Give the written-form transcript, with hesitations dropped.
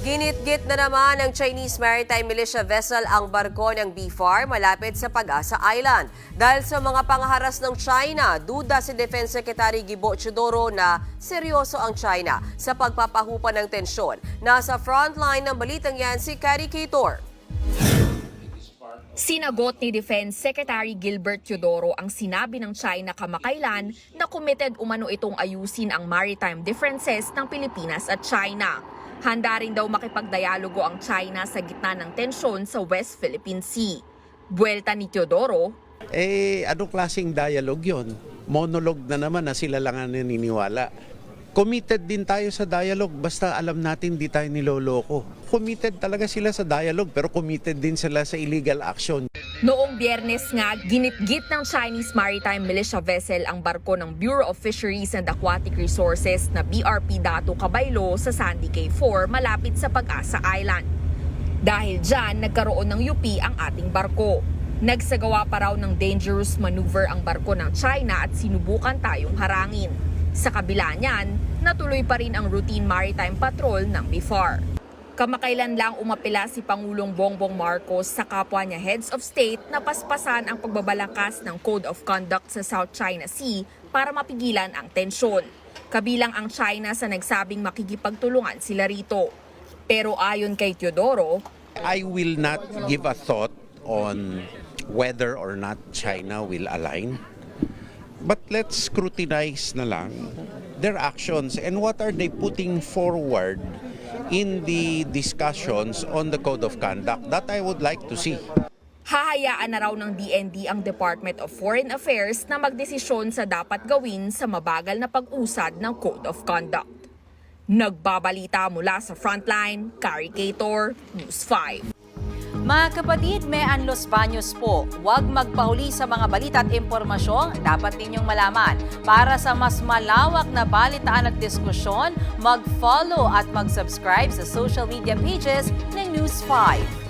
Ginit-git na naman ng Chinese maritime militia vessel ang barko ng BFAR malapit sa Pag-asa Island. Dahil sa mga pangaharas ng China, duda si Defense Secretary Gibo Teodoro na seryoso ang China sa pagpapahupa ng tensyon. Nasa frontline ng balitang yan si Kari Kitor. Sinagot ni Defense Secretary Gilbert Teodoro ang sinabi ng China kamakailan na committed umano itong ayusin ang maritime differences ng Pilipinas at China. Handa rin daw makipagdialogo ang China sa gitna ng tensyon sa West Philippine Sea. Buwelta ni Teodoro, anong klaseng dialogue yun? Monologue na naman na sila lang ang naniniwala. Committed din tayo sa dialogue basta alam natin di tayo niloloko. Committed talaga sila sa dialogue pero committed din sila sa illegal action. noong Biyernes nga, ginitgit ng Chinese Maritime Militia Vessel ang barko ng Bureau of Fisheries and Aquatic Resources na BRP Dato Cabaylo sa Sandy Cay 4 malapit sa Pag-asa Island. Dahil dyan, nagkaroon ng yupi ang ating barko. Nagsagawa pa raw ng dangerous maneuver ang barko ng China at sinubukan tayong harangin. Sa kabila niyan, natuloy pa rin ang routine maritime patrol ng BFAR. Kamakailan lang umapela si Pangulong Bongbong Marcos sa kapwa niya heads of state na paspasan ang pagbabalangkas ng Code of Conduct sa South China Sea para mapigilan ang tensyon. Kabilang ang China sa nagsabing makikipagtulungan sila rito. Pero ayon kay Teodoro, I will not give a thought on whether or not China will align. But let's scrutinize na lang their actions and what are they putting forward in the discussions on the Code of Conduct. That I would like to see. hahayaan na raw ng DND ang Department of Foreign Affairs na magdesisyon sa dapat gawin sa mabagal na pag-usad ng Code of Conduct. Nagbabalita mula sa Frontline, Kari Kitor, News 5. Mga kapatid, Mean Los Baños po. Huwag magpahuli sa mga balita at impormasyong dapat ninyong malaman. Para sa mas malawak na balitaan at diskusyon, mag-follow at mag-subscribe sa social media pages ng News 5.